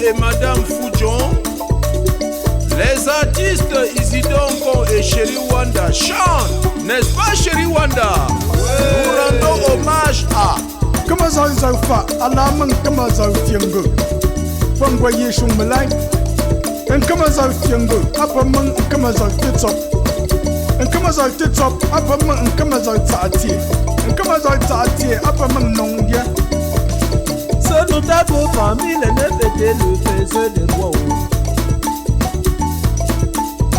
et Madame Foujon, les artistes Isidonko et Chéri Wanda chantent, n'est-ce pas Chéri Wanda? Nous rendons hommage à Kamazau Zaufa, Alaman Kamazau Tiango, Pangwaye Shumalai, and Kamazau Tiango, Upperman and Kamazau Titsop, and Kamazau Titsop, Upperman and Kamazau Tati, and Kamazau Tati, Upperman Nongia. Ce notable famille n'est était le fils des rois.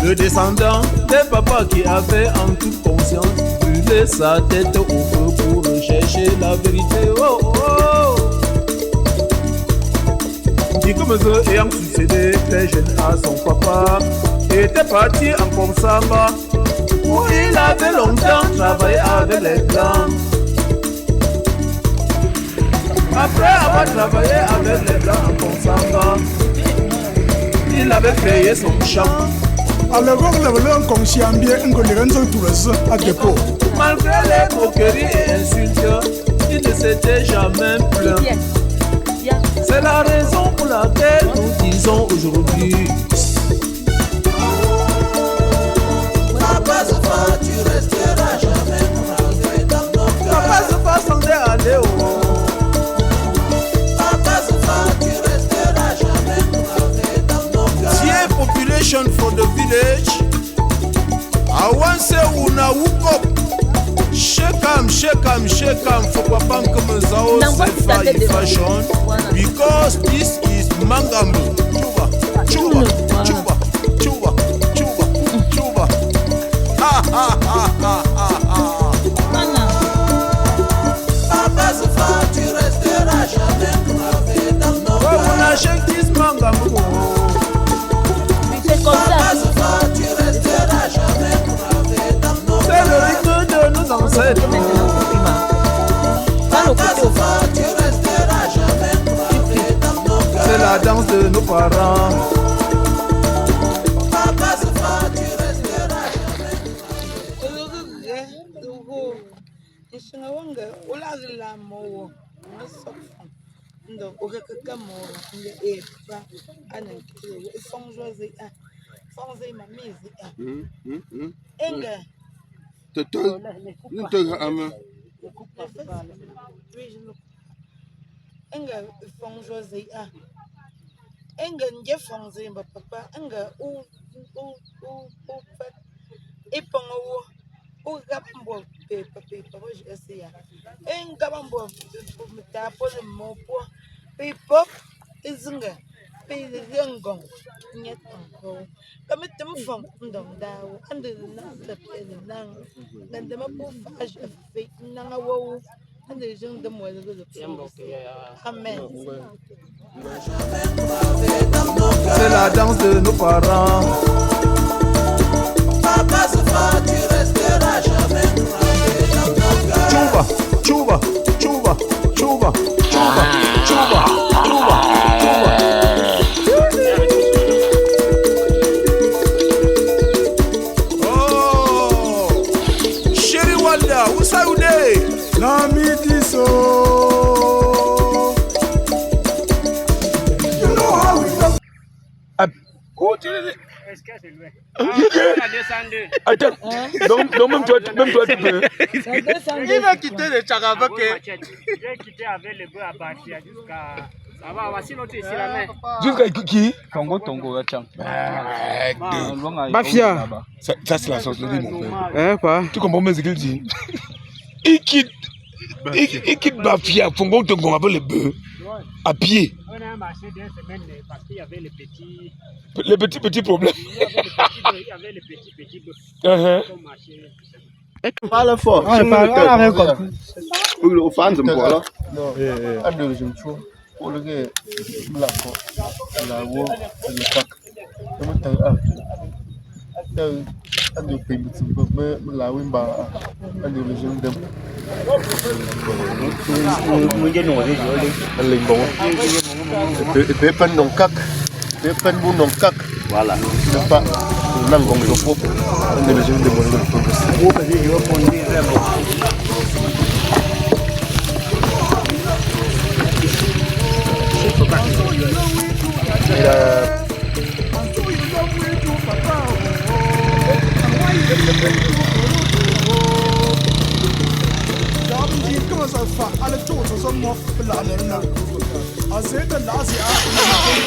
Le descendant des papas qui avait en toute conscience brûlé sa tête au feu pour rechercher la vérité. Oh, oh. Dit comme eux ayant succédé très jeune à son papa, était parti en Komsamba où il avait longtemps travaillé avec les blancs. Après avoir travaillé avec les blancs en Komsamba, il avait créé son champ. Alors, le conscient bien que tout le à dépôt. Malgré les moqueries et insultes, il ne s'était jamais plaint. C'est la raison pour laquelle nous disons aujourd'hui: Papa Sofa, tu resteras jamais gravé dans nos cœurs. Papa Sofa s'en est allé haut. Papa Sofa, tu resteras jamais gravé dans nos cœurs. Tiens, population for the village. I want say una woke up. Shake 'em for Papa Kamazau Zaufa fashion. Because this is Mangambo. Chuba. Ha ha ha ha ha. Papa Sofa, tu resteras jamais gravé dans nos cœurs. On achète this Mangambo. Papa Sofa, tu resteras jamais gravé dans nos cœurs. C'est le rythme de nos ancêtres. Papa Sofa, tu resteras jamais gravé dans nos cœurs. C'est la danse de nos parents. Papa Sofa, tu resteras jamais. C'est la danse de nos parents. Papa Sofa, tu resteras jamais gravé dans nos cœurs. Chuba. Oh, Chéri Wanda, où ça vous est? La Midiso. You know how we love. Est-ce que c'est loin? On a descendu. Attends, donc même toi tu peux. Il va quitter le Tchakabak. Je vais quitter avec le bœuf à partir jusqu'à. Ça va, voici notre ici la main. Jusqu'à qui? Tongo, Tiens. Mafia. Ça c'est la sorcellerie, mon frère. Quoi? Tu comprends bien ce qu'il dit? Il quitte Mafia, Tongo avec le bœuf à pied. On a marché d'une semaine parce qu'il y avait les petits. Les petits problèmes. Il y avait les petits bœufs. On marchait. Parle fort. On a rien compris. Le fan de moi là. Non, Ando je me trouve. Pour le gars, la voix, le pack. Comment t'as ando paye petit peu, mais la wimba, ando le jeune dem. Et puis non cac, et puis non cac. Voilà. C'est pas l'angon de faux. Ando le jeune dem. blanana azeta lazi a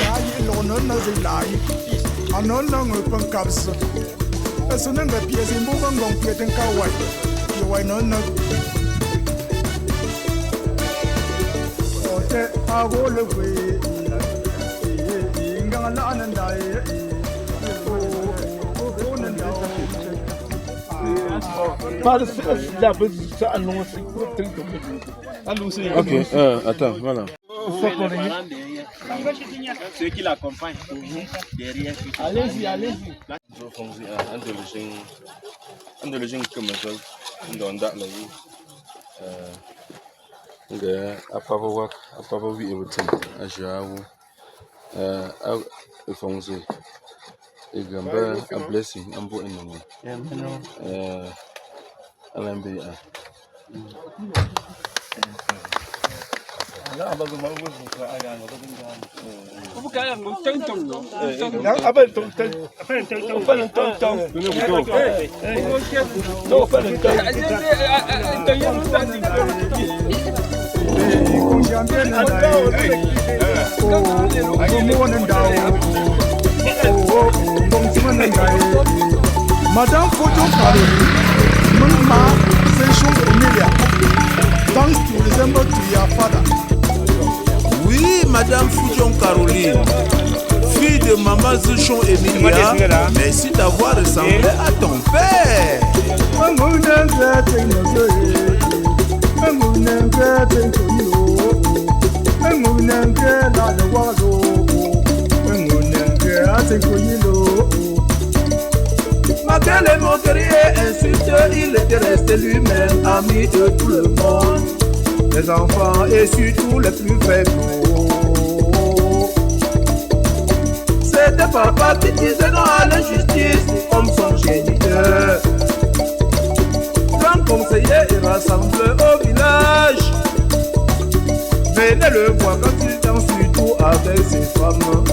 ya lonana zilai anona ngopang kapsa asunanga piesi mbunga ngong pieten kawai yawai nona ote agole we ingala anandai Ok, attends, voilà. Ceux qui l'accompagnent, derrière. Allez-y. Andalujin comme ça, dans la vie. Apapa wi everything ajawo efonse egamba a blessing ambo enemo alambe Madame Photo Caroline, Mama, ces choses Emilia. Thanks to resemble to your father. Oui, Madame Foujon Caroline, fille de Maman Zuchon Emilia, merci d'avoir ressemblé à ton père. Malgré les moqueries et insultes, il était resté lui-même ami de tout le monde, les enfants et surtout les plus faibles. C'était papa qui disait non à l'injustice comme son géniteur. Grand conseiller, il rassemble au village. Venez le voir quand il danse surtout avec ses femmes.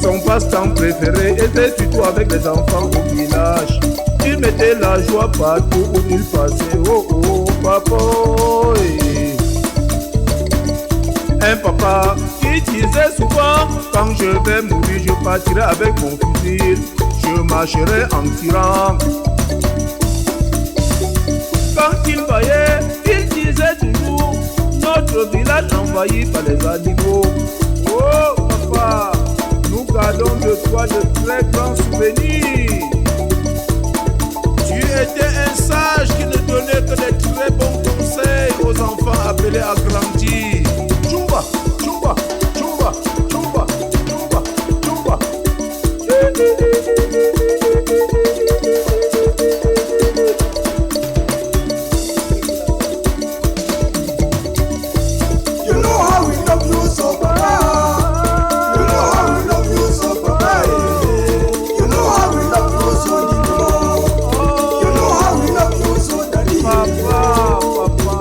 Son passe-temps préféré était surtout avec les enfants au village. Il mettait la joie partout où il passait. Oh oh papa, un papa qui disait souvent: quand je vais mourir, je partirai avec mon fusil, je marcherai en tirant. Quand il voyait, il disait toujours: notre village envahi par les animaux. Oh papa, nous gardons de toi de très grands souvenirs. Tu étais un sage qui ne donnait que des très bons conseils aux enfants appelés à grandir. Chumba, chumba, chumba, chumba, chumba, chumba. You know how we love you so papa. You know how we love you so papa. You know how we love you so Dino. You know how we love you so daddy. Papa, papa.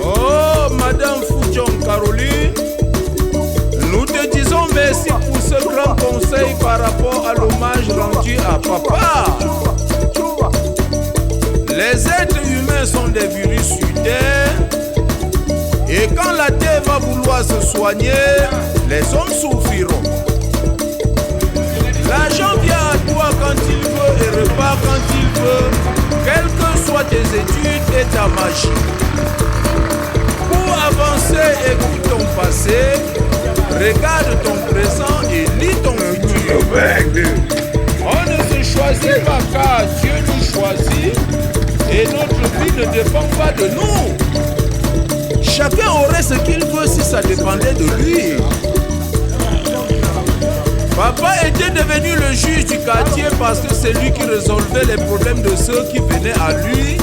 Oh, Madame Foujon Caroline, nous te disons merci pour ce grand conseil par rapport à l'hommage rendu à papa. Les êtres humains sont des virus sur terre. Et quand la terre va vouloir se soigner, les hommes souffriront. L'argent vient à toi quand il veut et repart quand il veut, quelles que soient tes études et ta magie. Pour avancer, écoute ton passé, regarde ton présent et lis ton futur. On ne se choisit pas car Dieu nous choisit et notre vie ne dépend pas de nous. Chacun aurait ce qu'il veut si ça dépendait de lui. Papa était devenu le juge du quartier parce que c'est lui qui résolvait les problèmes de ceux qui venaient à lui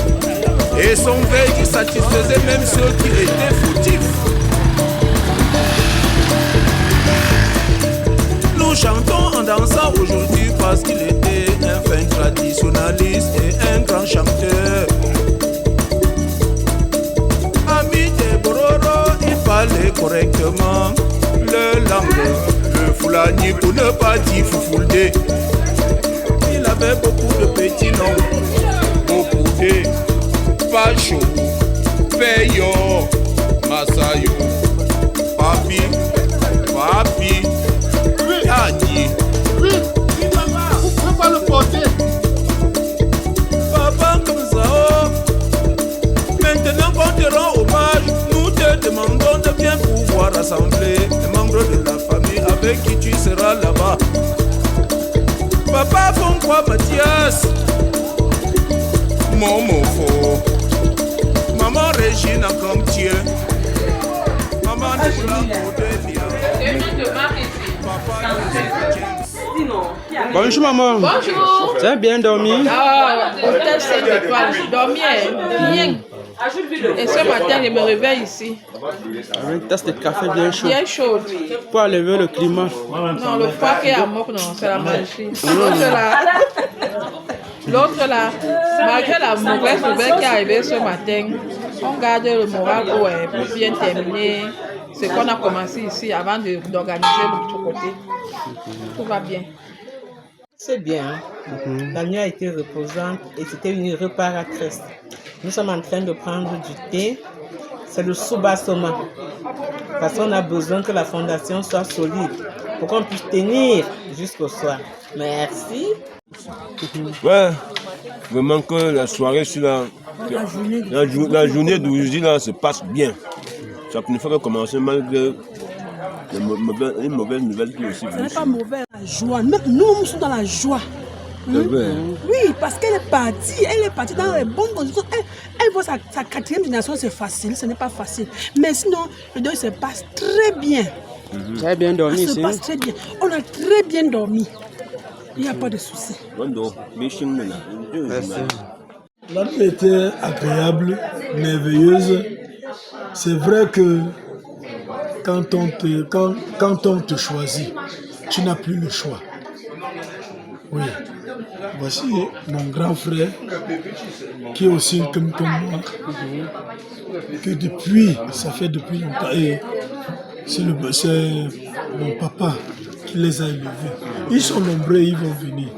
et son veille qui satisfaisait même ceux qui étaient fautifs. Nous chantons en dansant aujourd'hui parce qu'il était un fin traditionnaliste et un grand chanteur. Ami des Bororo, il parlait correctement le langue, le Fulani pour ne pas dire Foufoulde. Il avait beaucoup de petits noms, beaucoup de Pacho, Père. Eyo, Masayo, Papi, Annie. Oui, papa, vous pouvez pas le porter. Papa comme ça, maintenant qu'on te rend hommage, nous te demandons de bien pouvoir rassembler les membres de la famille avec qui tu seras là-bas. Papa Fonqua Mathias, Momo Fo, Maman Régine comme Dieu, Maman Nicolas Modelia, Papa Bonjour maman. Bonjour. Tu as bien dormi? Ah, hôtel 5 étoiles. Je dormais bien. Et ce matin, je me réveille ici. Avec une tasse de café bien chaud. Bien chaude. Pour enlever le climat. Non, le froid qui est à mort, non, c'est la magie. L'autre là, malgré la mauvaise nouvelle qui est arrivée ce matin, on garde le moral pour bien terminer ce qu'on a commencé ici avant d'organiser l'autre côté. Tout va bien. C'est bien. La nuit a été reposante et c'était une réparatrice. Nous sommes en train de prendre du thé. C'est le Subasoma. Parce qu'on a besoin que la fondation soit solide pour qu'on puisse tenir jusqu'au soir. Merci. Ouais, vraiment que la soirée sur la journée d'aujourd'hui là se passe bien. Ça ne fait que commencer malgré les mauvaises nouvelles qui aussi. Ce n'est pas mauvais, la joie. Même nous sommes dans la joie. Oui, parce qu'elle est partie dans les bonnes conditions. Elle voit sa 4e génération, c'est facile, ce n'est pas facile. Mais sinon, le deuil se passe très bien. Tu as bien dormi ici? Ça se passe très bien. On a très bien dormi. Il n'y a pas de souci. La nuit était agréable, merveilleuse. C'est vrai que quand on te choisit, tu n'as plus le choix. Oui. Voici mon grand frère, qui est aussi comme moi, que ça fait depuis longtemps, et c'est mon papa qui les a élevés. Ils sont nombreux, ils vont venir.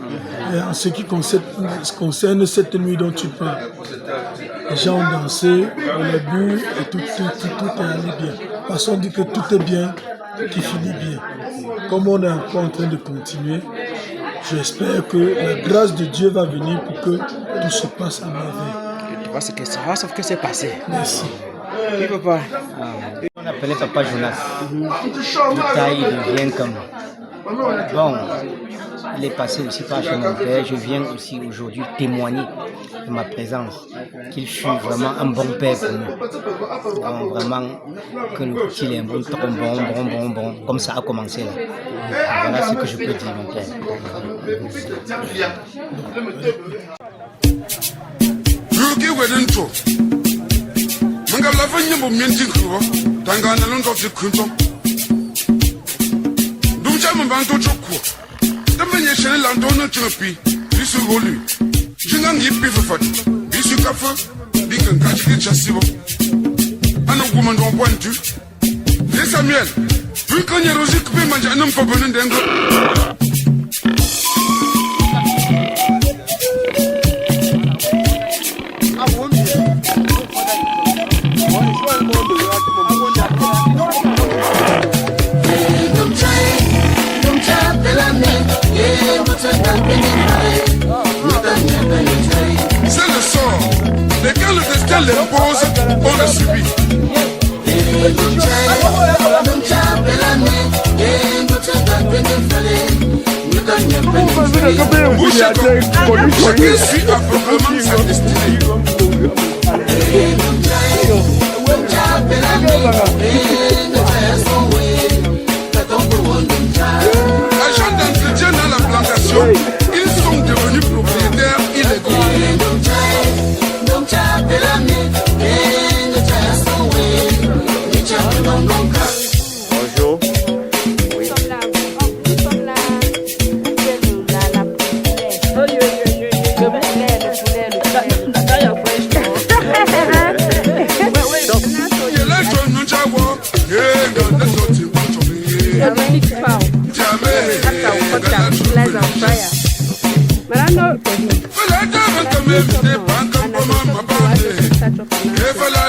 Et en ce qui concerne cette nuit dont tu parles, les gens ont dansé, on a bu et tout est allé bien. Parce qu'on dit que tout est bien, qui finit bien. Comme on est encore en train de continuer, j'espère que la grâce de Dieu va venir pour que tout se passe à merveille. Tu vois ce que c'est passé. Merci. Oui, papa. On appelait Papa Jonas. De taille, il vient comme. Bon, il est passé aussi par chez mon père. Je viens aussi aujourd'hui témoigner de ma présence. Qu'il fut vraiment un bon père pour nous. Donc, vraiment, que le petit est bon, bon. Comme ça a commencé là. Voilà ce que je peux dire, mon père. Mangala vanye mo mienti kruwa tangana londo fikunto Dumcha mbanto chokwo Tamenye shele lando no chopi bisu golu Jinga ngipi fufat bisu kafa bikan kachi chasibo Ano guma ndo pointu Les Samuel vu qu'on y rosi coupe manja non fa bonen dengo C'est le sort, dès que le destin l'impose, on le subit. Chacun suit aveuglément sa destinée. Agents d'entretien dans la plantation, ils sont devenus propriétaires illégaux. Bonjour. Oui. Voilà,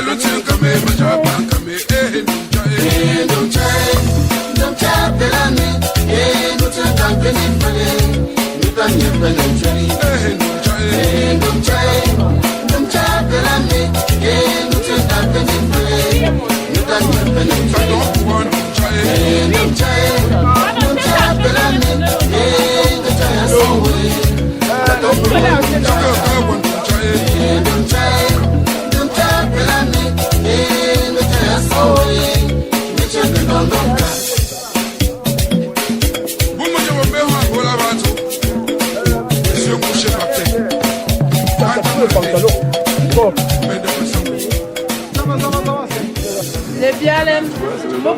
Les Bialem, nous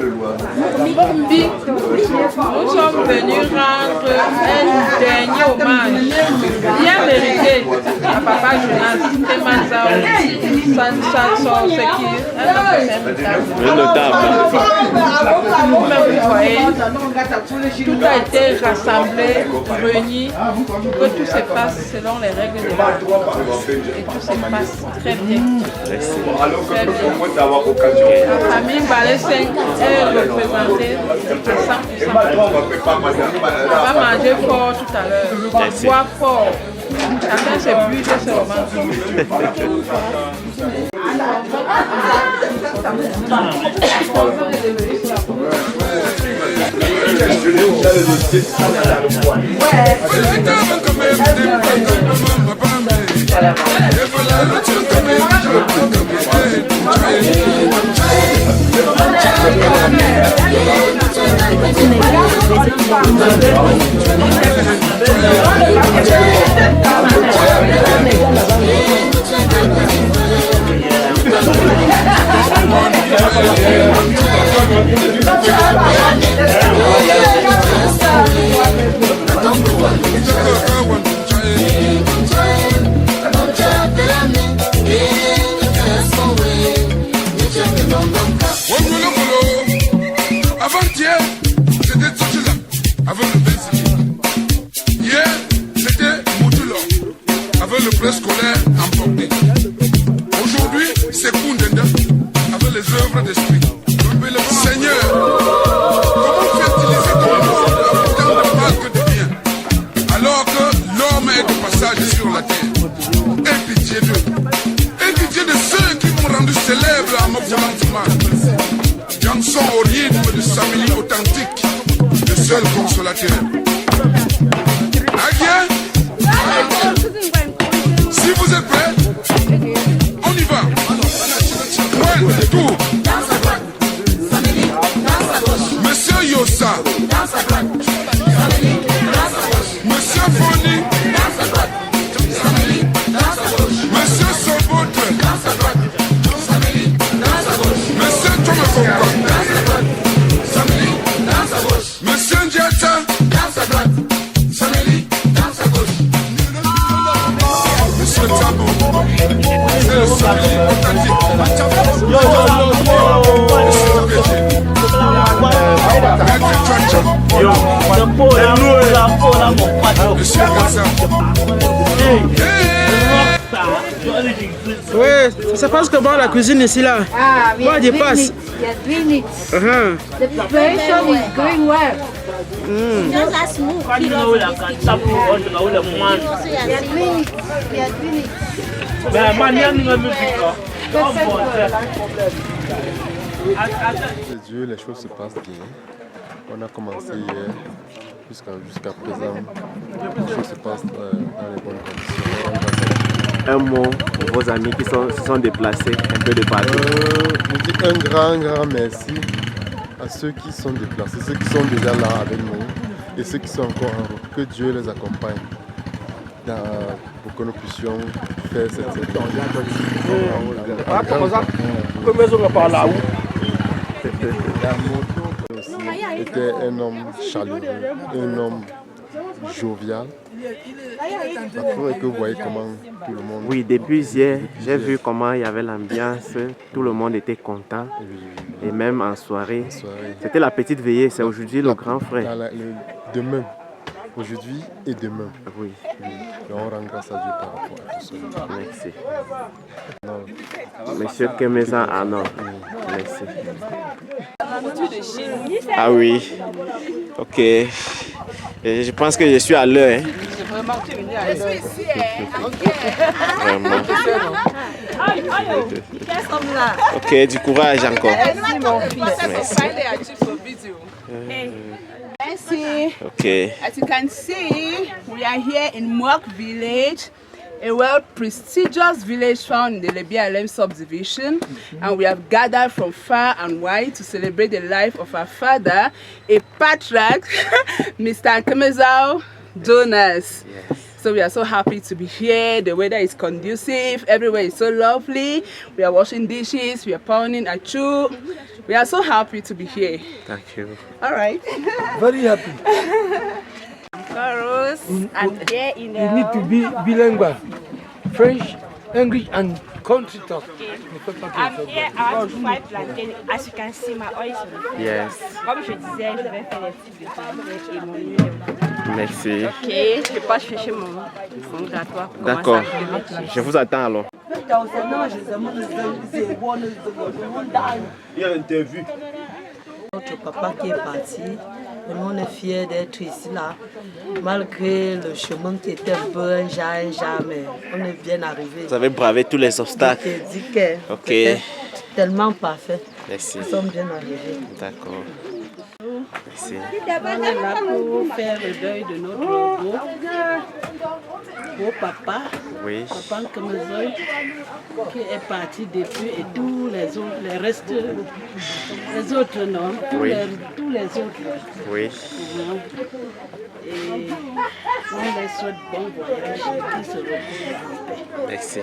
sommes venus rendre un dernier hommage bien mérité à Papa Jonas Temanzao Sanson Sekir, un notable. Vous-même, vous voyez, tout a été rassemblé, réuni, pour que tout se passe selon les règles de l'art. Et tout se passe très bien. Très bien. La famille Balé 5 est représentée à 100%. On va manger fort tout à l'heure, boire fort. Chacun ses buts et ses romans. Avant-hier, c'était Tchotchila, avec le Benzili. Hier, c'était Moutoula, avec le préscolaire emporté. Aujourd'hui, c'est Koundenda, avec les œuvres d'esprit. Seigneur, comment fertiliser ton monde dans le parc de bien, alors que l'homme est de passage sur la terre? Aie pitié d'eux. Aie pitié de ceux qui m'ont rendu célèbre à mon volontement. Chanson au rythme de Samili authentique, le seul consolateur. Aguien, si vous êtes prêts, on y va. Point, tout. Monsieur Yossa, Monsieur Foni, Monsieur Sobotre, Monsieur Tomafonga, Monsieur Ndiata, Monsieur Tabo, c'est le Samili Ouais, ça passe comment la cuisine ici là? Ah, we Moi, are je doing passe. it. We are doing it. The preparation is going well. Just as smooth. We are doing it. We are doing it. C'est Dieu, les choses se passent bien. On a commencé hier, jusqu'à présent, les choses se passent dans les bonnes conditions. Un mot pour vos amis qui se sont déplacés un peu de partout. Je dis un grand merci à ceux qui sont déplacés, ceux qui sont déjà là avec nous et ceux qui sont encore en route. Que Dieu les accompagne pour que nous puissions faire cette était un homme chaleureux, un homme jovial. Après que vous voyez comment tout le monde... Oui, depuis hier, j'ai vu comment il y avait l'ambiance, tout le monde était content. Et même en soirée, c'était la petite veillée, c'est aujourd'hui le grand frère. Demain, aujourd'hui et demain. Oui. Et on rend grâce à Dieu par rapport à tout cela. Merci. Monsieur Kemeza Arnaud. Merci. Ah oui. Ok. Et je pense que je suis à l'heure. Hein. Vraiment, tu es venu à l'heure. Vraiment. Ok, du courage encore. Merci, mon fils. Merci. Ok. As you can see, we are here in Mwok village, a well-prestigious village found in the Lebialem subdivision, and we have gathered from far and wide to celebrate the life of our father, a patriarch, Mr. Nkemezau Jonas. Yes. So we are so happy to be here. The weather is conducive. Everywhere is so lovely. We are washing dishes. We are pounding achu. We are so happy to be here. Thank you. All right. Very happy. Chorus. And here in You need to be bilingual. French, English and country talk. I'm here at 5 plantains. As you can see, my oil. Yes. Comme je disais, je vais faire des types de plantains et mon huile. Merci. Ok, je passe chercher mon gâteau. D'accord. Je vous attends alors. Il y a une interview. Notre papa qui est parti, et nous on est fiers d'être ici là, malgré le chemin qui était un peu un jamais. On est bien arrivé. Vous avez bravé tous les obstacles. Ok. Tellement parfait. Merci. Nous sommes bien arrivés. D'accord. Merci. On est là pour faire le deuil de notre beau papa. Oui. Papa Nkemezau, qui est parti depuis, et tous les autres, les restes, les autres non, tous les autres. Oui. Et on les souhaite bon voyage, qu'ils se reposent en paix. Merci.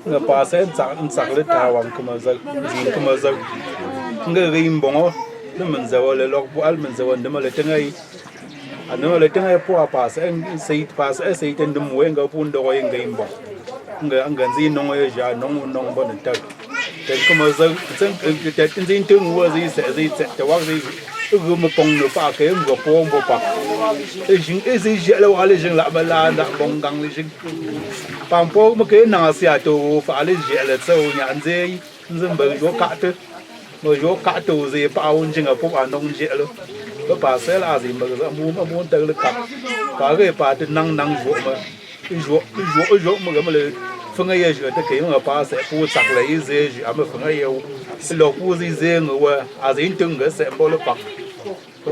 nga pase nsak le tawang kemazau nga rimbongo le menzawa le lok bu al menzawa ndema le tengai anema le tengai po pase seit pase seit ndem wenga pu ndo yenga imbo nga nzi nongo ye ja nongo nongo bon ta ten kemazau sen te tin tung wo zi se te wa zi gu mo pong no pa ke ngo po mbo pa jing ezi je le wa le jing la ba la da bong gang le jing pampo mo ke na sia to fa le je le so nya nze nzem ba jo ka te mo jo ka to ze pa un jing a po a nong je le ba pa se la zi mo mo te le ka pa ge pa te nang jo ma jo mo ga mo le fenga ye je te ke mo pa se pu sak le ze je a mo fenga ye lo pu zi ze ngo wa a zi tung ge se mo le pa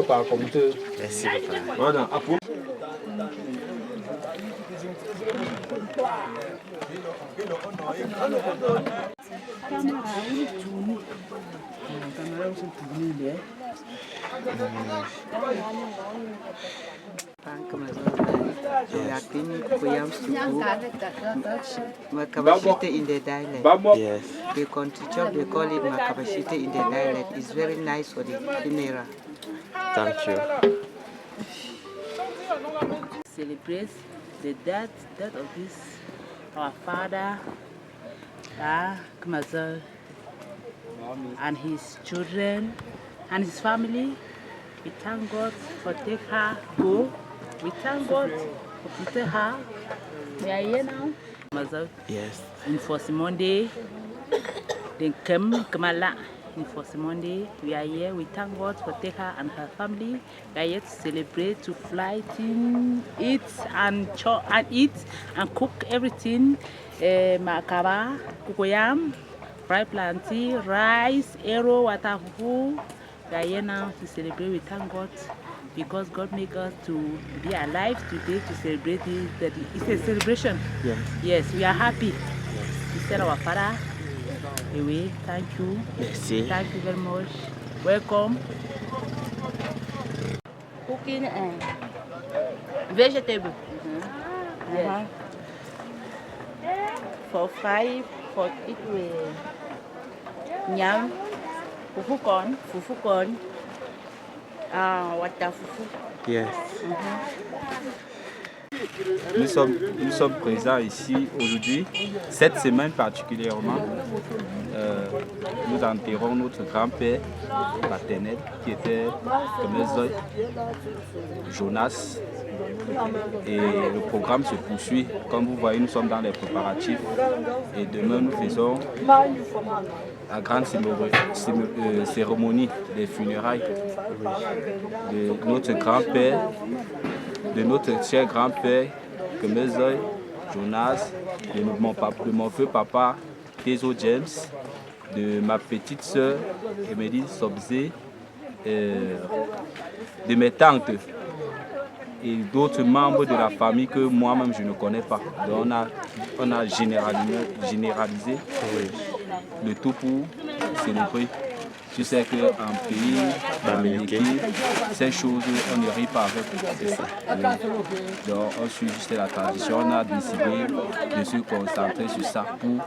pa kom te. Merci papa. Voilà, après. Makabashite in the dialect. Yes. The country chop, they call it Makabashite in the dialect. It's very nice for the funeral. Thank you. Celebrate the death of this our father, Nkemezau, and his children and his family. We thank God for take her go. We thank God for protect her. We are here now. Nkemezau. Yes. In Fosimonde, then Kemala. In Fosimonde, we are here. We thank God for take her and her family. We are here to celebrate, to fly, to eat and eat and cook everything. Makaba, kukoyam, fried plantain, rice, arrow, water fufu. We are here now to celebrate. We thank God because God made us to be alive today to celebrate it. It's a celebration. Yes. Yes, we are happy. Yes. To send our father away. Thank you. Merci. Thank you very much. Welcome. Cooking and vegetable. Yes. For 5, for it with nyam, fufu corn, water fufu. Yes. nous sommes présents ici aujourd'hui. Cette semaine particulièrement, nous enterrons notre grand-père paternel qui était Kemezoy Jonas. Et le programme se poursuit. Comme vous voyez, nous sommes dans les préparatifs. Et demain, nous faisons la grande cérémonie des funérailles de notre grand-père, de notre cher grand-père Kemezoy Jonas, de mon vieux papa Tezo James, de ma petite sœur Emeline Sobzé, de mes tantes et d'autres membres de la famille que moi-même je ne connais pas. Donc on a généralisé le tout pour célébrer. Tu sais qu'en pays américain, ces choses, on ne rit pas avec. C'est ça. Donc on suit juste la tradition. On a décidé de se concentrer sur ça pour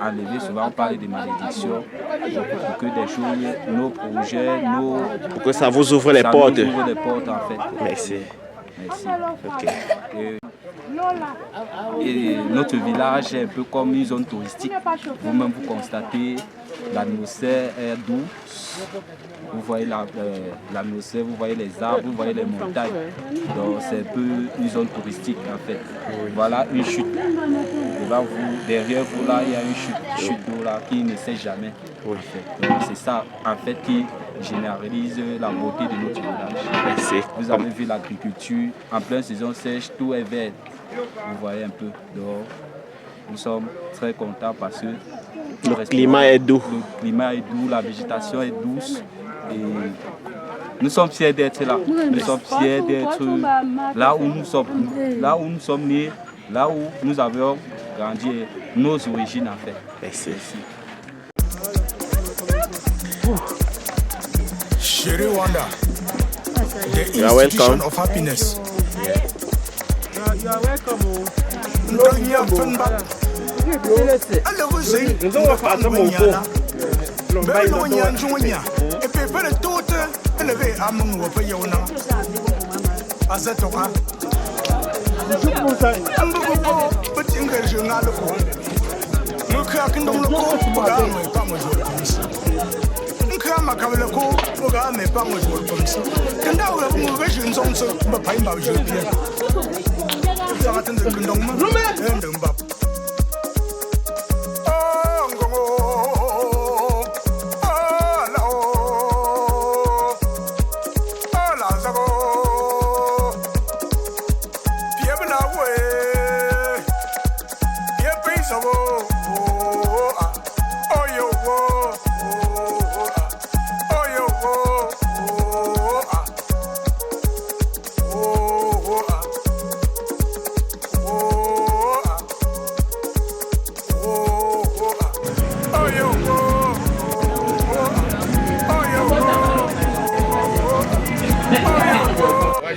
enlever. Souvent on parle de malédiction. Pour que des choses, nos projets, pour que ça vous ouvre les portes. Ça nous ouvre les portes en fait. Merci. Merci. Okay. Et notre village est un peu comme une zone touristique. Vous-même vous constatez, l'atmosphère est douce. Vous voyez l'atmosphère, vous voyez les arbres, vous voyez les montagnes. Donc c'est un peu une zone touristique en fait. Voilà une chute. Devant vous, derrière vous là, il y a une chute d'eau là qui ne sait jamais. En fait. Donc c'est ça en fait qui généralise la beauté de notre village. Vous avez vu l'agriculture, en pleine saison sèche, tout est vert. Vous voyez un peu. Donc, nous sommes très contents parce que le climat est doux. Le climat est doux, la végétation est douce. Et nous sommes fiers d'être là. Nous sommes fiers d'être là où nous sommes nés, là où nous avons grandi, nos origines en fait. Merci. Sherry Wanda, the institution of happiness. You are welcome.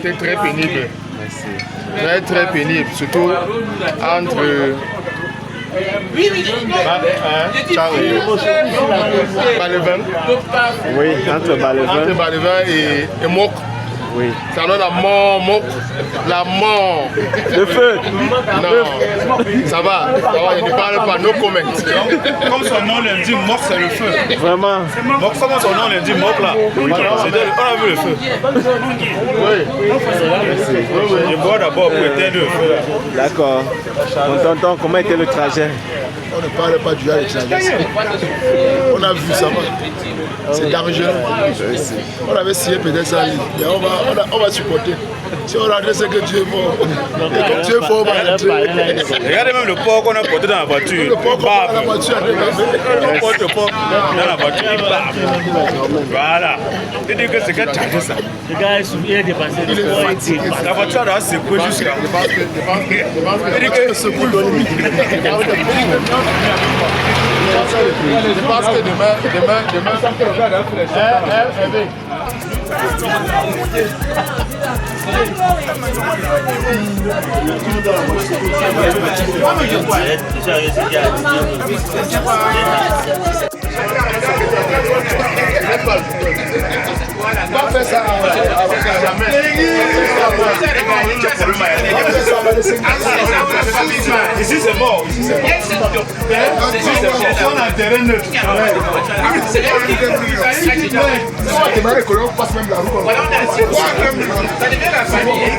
C'était très pénible. Merci. Très pénible, surtout entre Balevin. Oui, entre Balevin et Mok. Oui. Ça donne la mort, la mort. Le feu. Non, ça va, il ne parle pas, no comment. Comme son nom l'indique, Mok c'est le feu. Vraiment. Mok, comme son nom l'indique, Mok là. On a vu le feu. Oui. Je bois d'abord pour éteindre le feu. D'accord. Mon tonton, comment était le trajet? On ne parle pas du trajet. On a vu ça. C'est dangereux. On avait signé peut-être ça. On va supporter. Si on a ce que Dieu est fort. Et comme Dieu est fort, on va rentrer. Regardez même le porc qu'on a porté dans la voiture. Le porc qu'on a dans la voiture. On porte le porc dans la voiture. Il part. Voilà. Tu dis que c'est quel charge ça? Le gars est dépassé. Il est fatigué. La voiture doit se secouer jusqu'à. Il dit que secoue l'eau. Je pense que demain. Va faire ça. Ici c'est mort. Ici c'est mort. On a un terrain neutre. On passe même la roue. Ça devient la famille.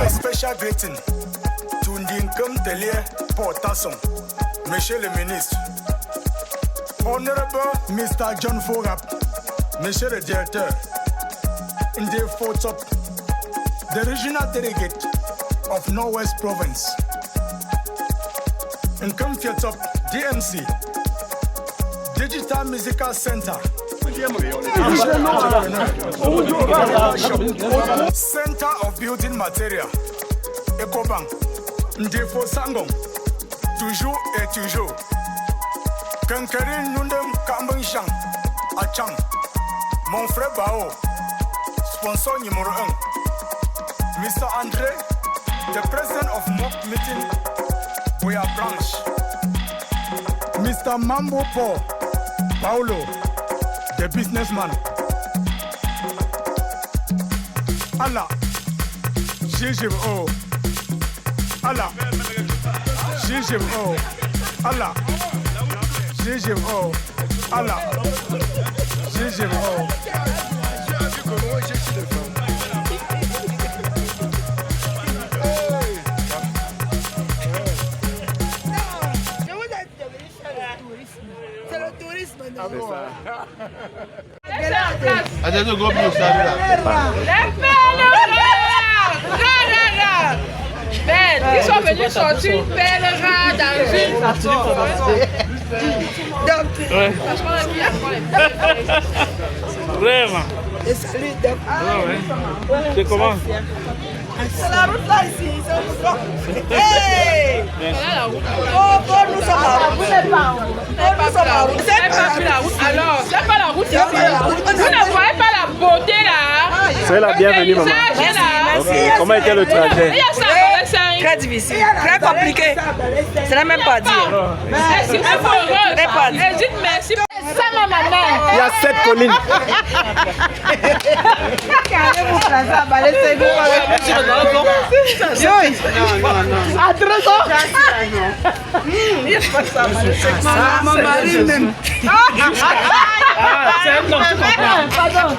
Special greeting to Ndinkum Telia Portasson, Monsieur le Ministre, Honorable Mr. John Forap, Monsieur le Directeur, Ndé Fotop, the Regional Delegate of Northwest Province, Nkum Fiatop, DMC, Digital Musical Center, Center of Building Material, Ecobank, Ndefo Sangong, toujours et toujours. Kankarin Nundem Kambang Shang, Achang, mon frère Bao, sponsor numéro 1, Mr. André, the president of Mock Meeting, Boya Branch, Mr. Mambo Paul, Paulo, the businessman. Allah, GGO, Allah, GGO, Allah, GGO, Allah, GGO. C'est le tourisme. Attention, gros bio, ça Ils sont venus sortir une pèlerin dans une parce qu'on a mis à prendre les Vraiment. Et salut, C'est comment? c'est la route là ici, c'est hey! Oh, nous sommes à la route. Vous n'êtes pas la route. Alors, c'est pas la route. Vous ne voyez pas la beauté là. Soyez la bienvenue, maman. Merci. Comment était le trajet? Très difficile, très compliqué. Ce n'est même pas dire. Merci, très pas dire. dites merci. Ça, ma maman. Il y a 7 collines.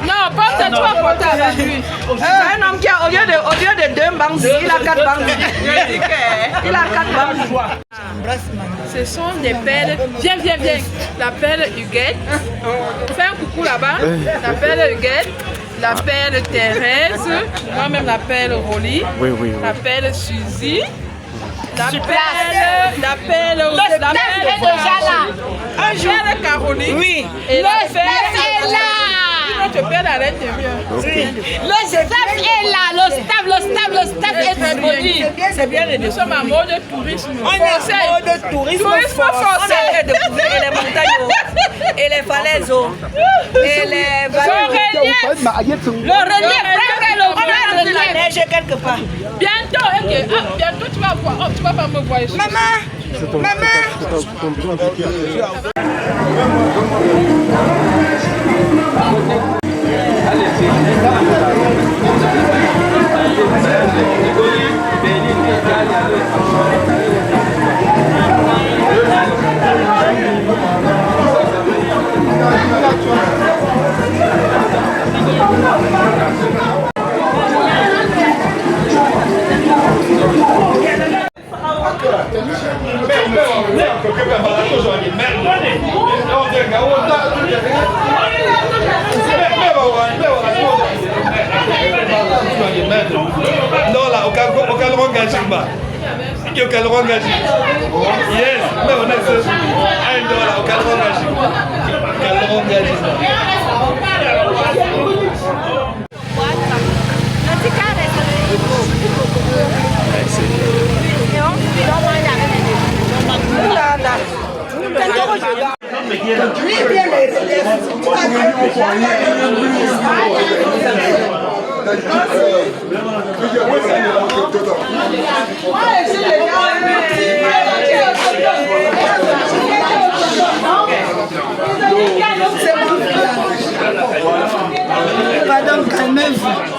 Non, pas c'est toi porté avec lui. C'est un homme qui a, au lieu de 2 bandits, il a 4 bandits. Il a 4 bandits. Ce sont des perles. Viens. La perle Huguette. Fais un coucou là-bas. La perle Huguette. La perle Thérèse. Moi-même la perle Rolly. Oui. La perle Suzy. La perle un jour Caroline. Oui. Et la perle est là. Notre perle à l'intérieur. Le staff est là. Le staff est disponible. C'est bien. Nous sommes en mode tourisme. On est en mode tourisme forcé. On a découvert les montagnes et les falaises et les vallées. Le relief, on a de la neige quelque part. Bientôt tu vas voir. Oh, tu vas pas me voir. Maman. Allez, Non, là, aucun engagement. Aucun engagement. Yes, mais on est $1, aucun engagement. Aucun engagement. Madame, calmez-vous.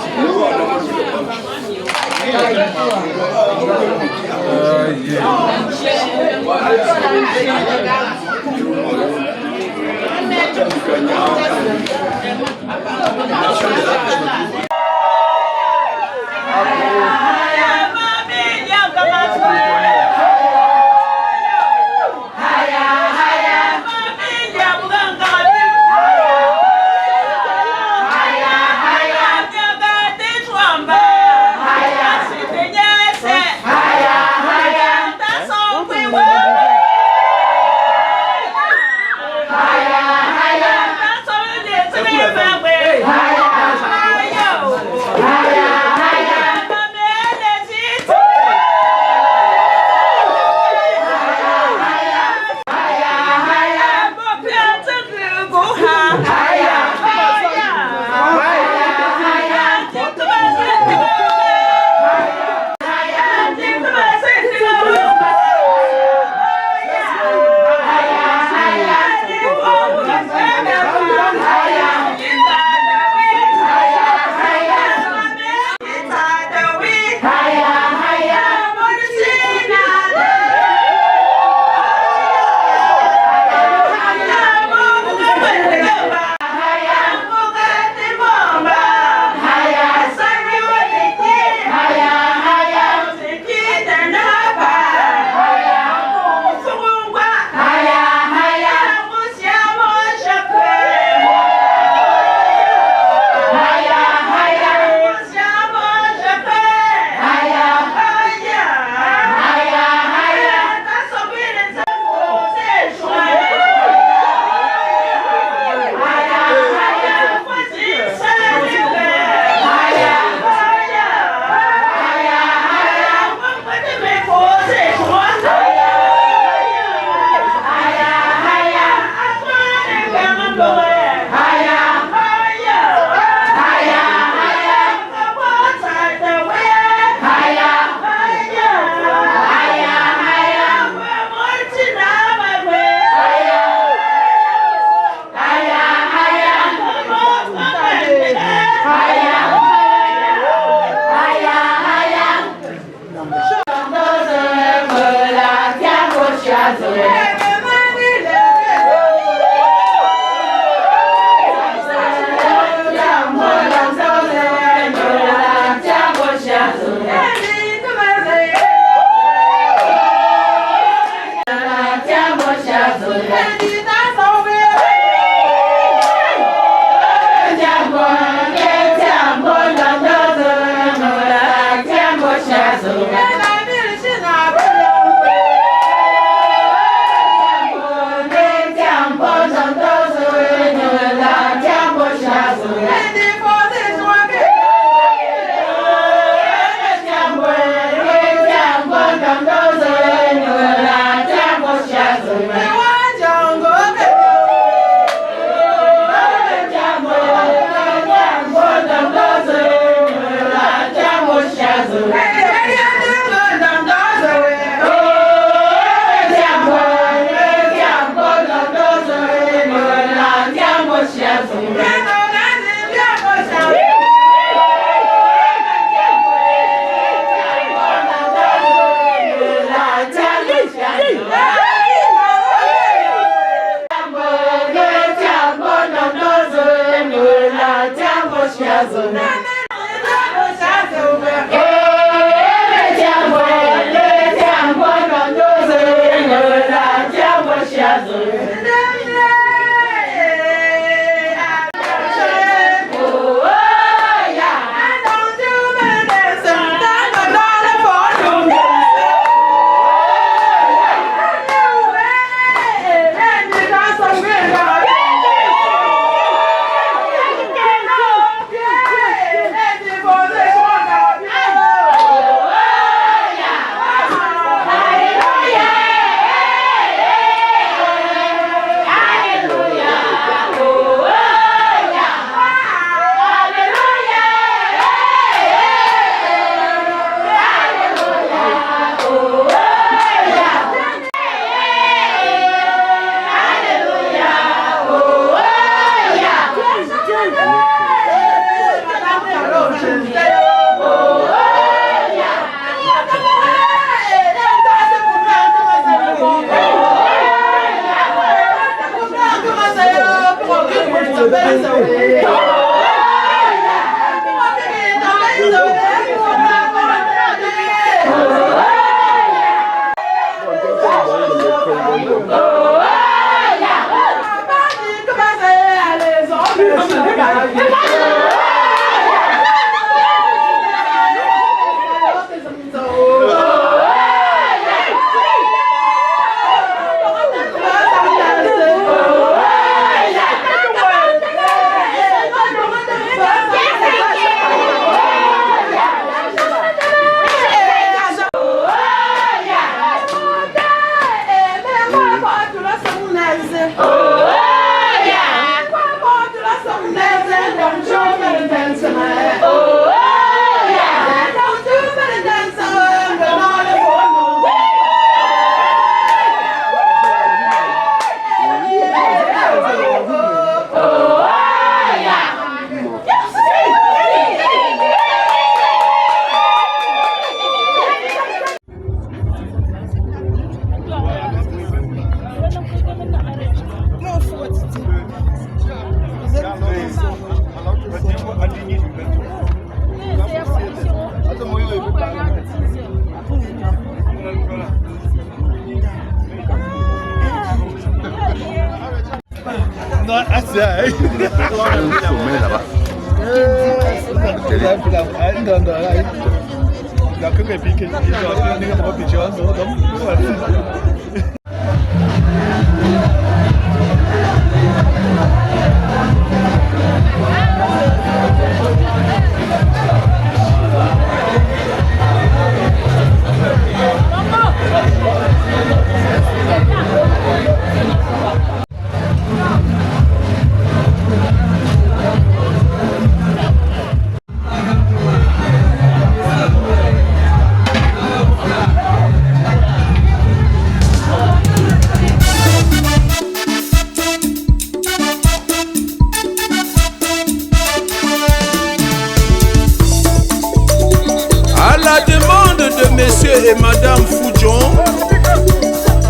Monsieur et Madame Foujon,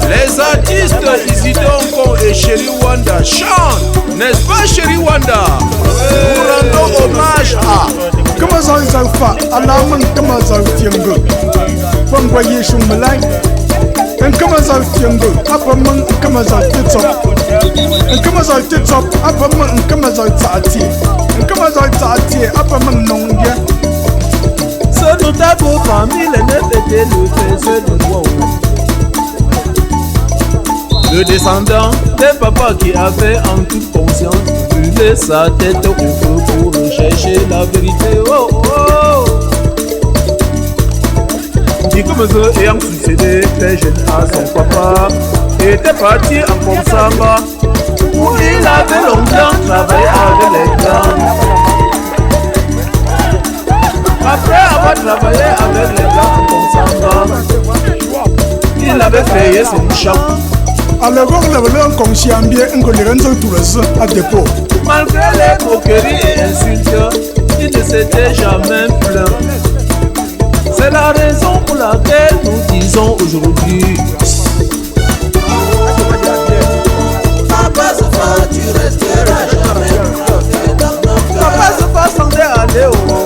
les artistes Isidonko et Chéri Wanda chantent, n'est-ce pas Chéri Wanda? Nous rendons hommage à Kamazan Zalfa, Alaman Kamazan Tiango, Pangwaye Shumalai, and Kamazan Tiango, Apaman Kamazan Titsop, and Kamazan Titsop, Apaman Kamazan Tati, and Kamazan Tati, Apaman Nonga. Ce notable parmi les neuf était le trésor de roi. Le descendant d'un papa qui avait en toute conscience brûlé sa tête au feu pour rechercher la vérité. Oh, oh. Dit comme eux ayant succédé très jeune à son papa, était parti en Consamba où il avait longtemps travaillé avec les grands. Après avoir travaillé avec les gars en Consamba, il avait créé son champ. Alors, on avait conscient bien que les gens tous à dépôt. Malgré les moqueries et insultes, il ne s'était jamais plaint. C'est la raison pour laquelle nous disons aujourd'hui: Papa Sofa, tu resteras jamais. Papa Sofa s'en est allé au monde.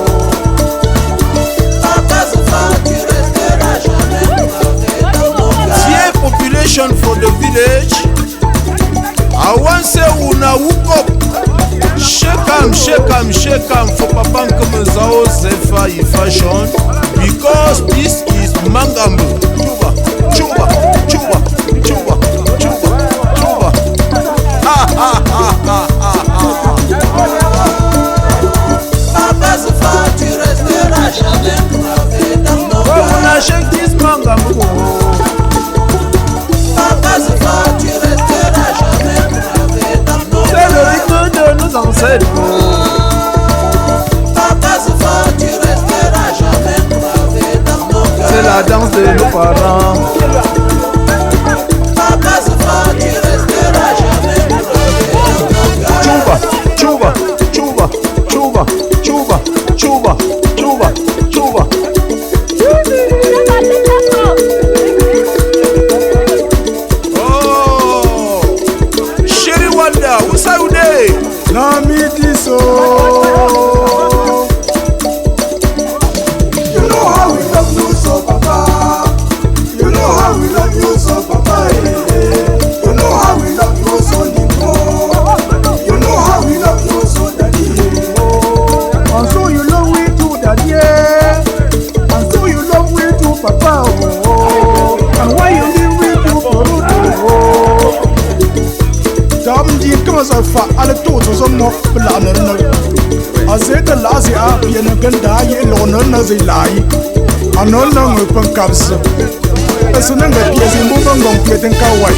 Population for the village. I want say una hook up. Shake 'em for Papa Nkamazao Zefa fashion, because this is Mangambo. Chuba. Papa Sofa, tu resteras jamais. Oh, on a shake this Mangambo. Tu resteras jamais. C'est le rythme de nos ancêtres. Papa Sofa, tu resteras jamais. C'est la danse de nos parents. Papa Sofa, tu resteras jamais. Chuba. Wanda, who's out there? Nami la si a bien ganda ye lo no na zi lai anon na ngupang kaps aso na nga pia si mo bangong pia den kawai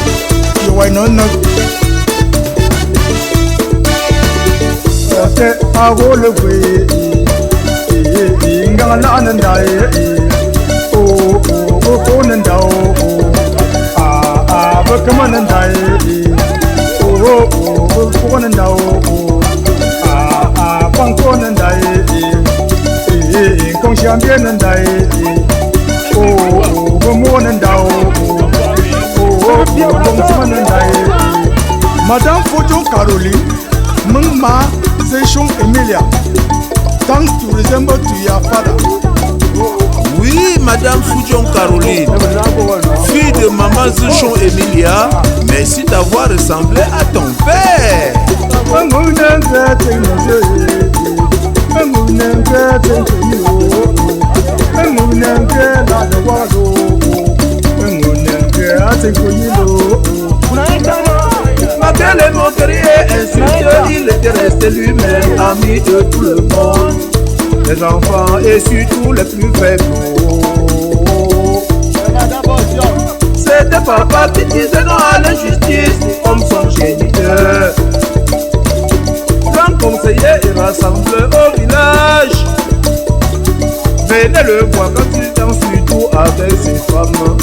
ye wai no na te a wo le we ngala na na o o na da o a ba kama na da o na da o放过能来，共享别能来，我莫能到，共什能来。Madame Fojo Caroline, Mama, Zeshon Emilia, thanks to resemble to your father. Oui, Madame Fojo Caroline, fille de Maman Zeshon Emilia, merci d'avoir ressemblé à ton père. Ma belle et mon guerrier, insulte, il était resté lui-même ami de tout le monde, les enfants et surtout les plus faibles. C'était papa qui disait non à l'injustice comme son géniteur. Grand conseiller, il rassemble au village. Venez le voir quand il danse surtout avec ses femmes.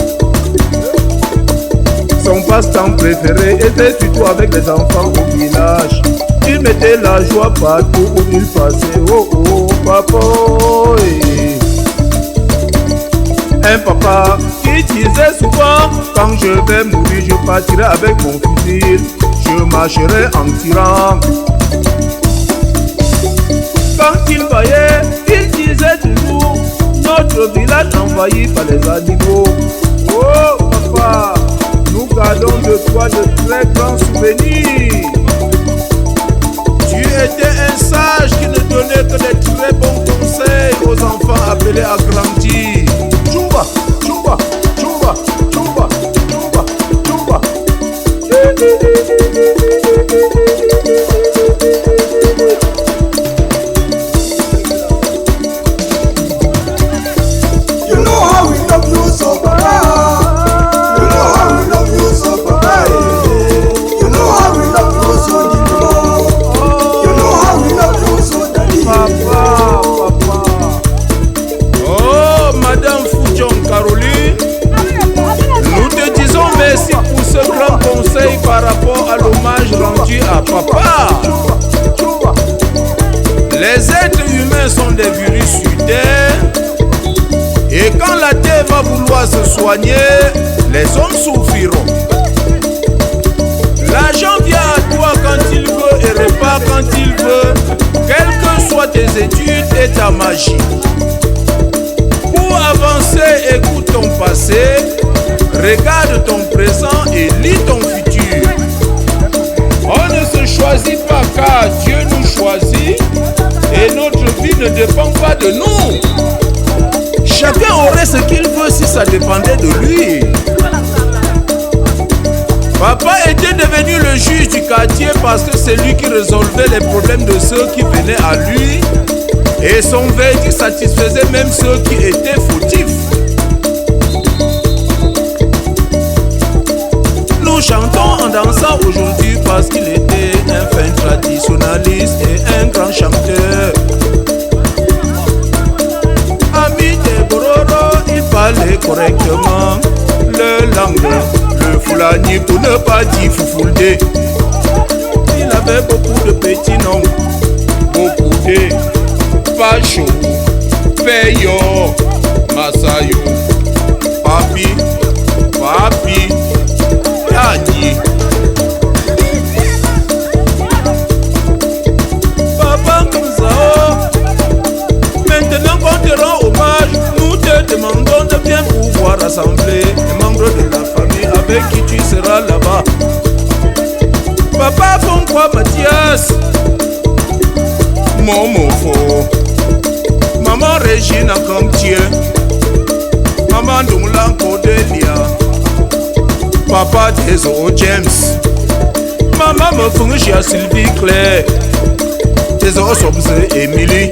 Son passe-temps préféré était surtout avec les enfants au village. Il mettait la joie partout où il passait. Oh oh papa. Un papa qui disait souvent: quand je vais mourir, je partirai avec mon fusil. Je marcherai en tirant. Quand il voyait, il disait toujours: notre village envahi par les animaux. Oh papa, nous gardons de toi de très grands souvenirs. Tu étais un sage qui ne donnait que des très bons conseils aux enfants appelés à grandir. Chumba, chumba, chumba, chumba, chumba, chumba. You know how we love you so bad. You know how we love you so bad. You know how we love you so deep. You know how we love you so deep. Papa. Oh, Madame Fojo Caroline, nous te disons merci pour ce grand conseil par rapport à l'hommage rendu à papa. Les êtres humains sont des virus sur terre. Et quand la terre va vouloir se soigner, les hommes souffriront. L'argent vient à toi quand il veut et repart quand il veut, quelles que soient tes études et ta magie. Pour avancer, écoute ton passé, regarde ton présent et lis ton futur. On ne se choisit pas car Dieu nous choisit et notre vie ne dépend pas de nous. Chacun aurait ce qu'il veut si ça dépendait de lui. Papa était devenu le juge du quartier parce que c'est lui qui résolvait les problèmes de ceux qui venaient à lui. Et son verdict satisfaisait même ceux qui étaient fautifs. Nous chantons en dansant aujourd'hui parce qu'il était un fin traditionnaliste et un grand chanteur. Ami des Bororo, il parlait correctement le langue, le Fulani pour ne pas dire Fufulde. Il avait beaucoup de petits noms, beaucoup de Pacho, Peyo, Masayo, Papi, Papi, Yani. Papa Kamzao, maintenant qu'on te rend hommage, nous te demandons de bien pouvoir rassembler les membres de la famille avec qui tu seras là-bas. Papa Fonkwa Mathias, Momofo, Maman Régine Akamtier, Maman Doulan Cordelia, Papa Tezo James, Maman Mfungia Sylvie Claire, Tezo Sobze Emily.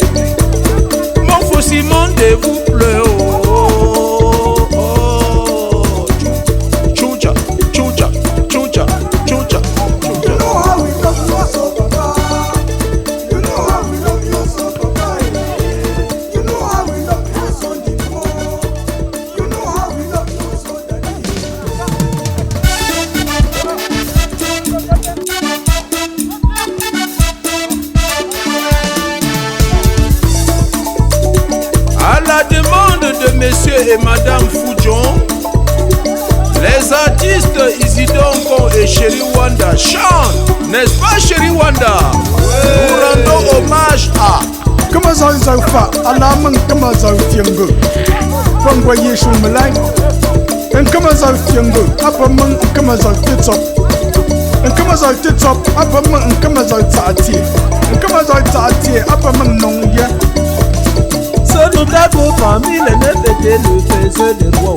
monsieur et madame Foujon, les artistes Isidonko et Chéri Wanda chantent, n'est-ce pas Chéri Wanda? Nous rendons hommage à Comment ça fa alaman comment ça tiengo Pangwa Yeshu Malai and comment ça tiengo apaman comment ça titsop and comment ça titsop apaman comment ça tati and comment ça tati apaman nongya. Ce nous d'abord parmi les neuf était le fils des rois.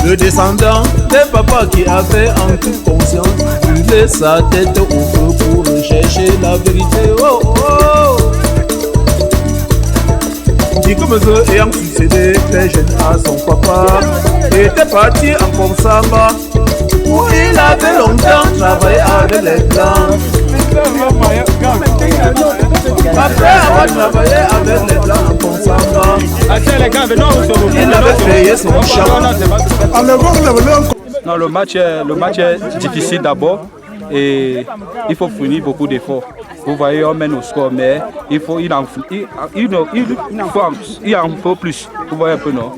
Le descendant des papas qui avait en toute conscience brûlé sa tête au feu pour rechercher la vérité. Oh oh. Dit comme eux ayant succédé très jeune à son papa, était parti en Komsamba où il avait longtemps travaillé avec les blancs. Après avoir travaillé avec les blancs en Komsamba, il avait créé son champ. Non, le match est difficile d'abord et il faut fournir beaucoup d'efforts. Vous voyez, on mène au score, mais il en faut plus. Vous voyez un peu, non?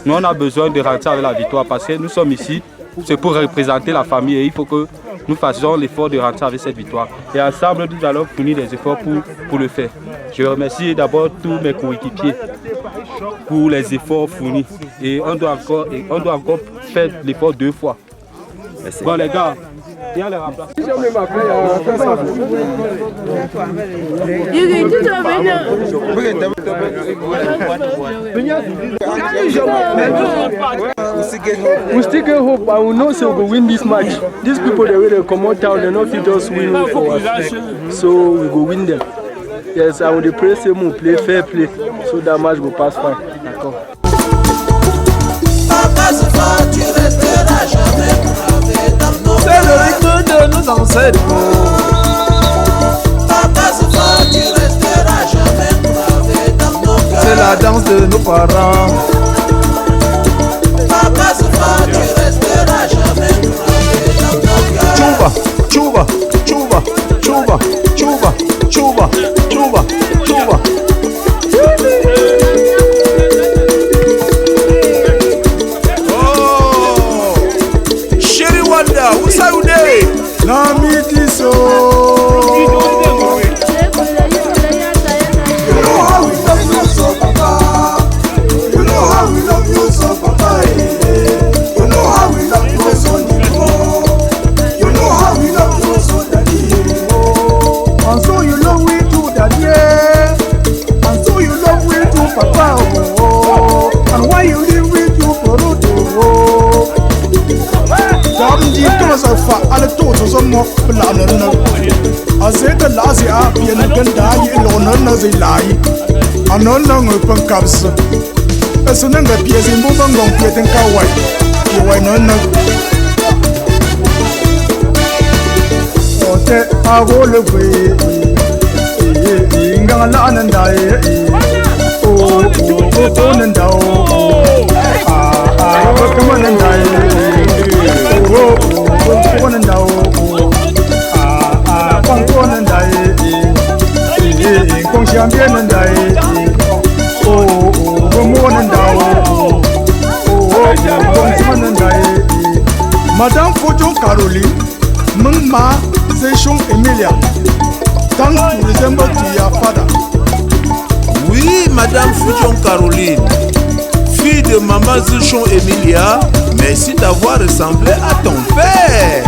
Nous, on a besoin de rentrer avec la victoire parce que nous sommes ici, c'est pour représenter la famille et il faut que nous fassions l'effort de rentrer avec cette victoire. Et ensemble, nous allons fournir des efforts pour le faire. Je remercie d'abord tous mes coéquipiers pour les efforts fournis. Et on doit encore faire l'effort 2 fois. Merci. Bon les gars, viens les remplacer. We still get hope, and we know so we will win this match. These people they will come out town, they not fit just win for us. So we go win them. Yes, I will pray say we play fair play, so that match will pass fine. D'accord. C'est le rythme de nos ancêtres. C'est la danse de nos parents. Chuba, chuba, chuba, chuba, chuba, chuba, chuba, chuba. Oh, Chéri Wanda, où ça vous est? Namiti so. Azeta lazi a pian ganda yi lona na zai lai anona ngopan kabs asuna nga piezi mbumba ngong pieten kawai ki wai nona ote agole we ngala ananda e o nanda o bakama nanda e o nanda o Madame Foujon Caroline, Mama Zeshon Emilia, thanks to resemble to your father. Oui, Madame Foujon Caroline, fille de Maman Zeshon Emilia, merci d'avoir ressemblé à ton père.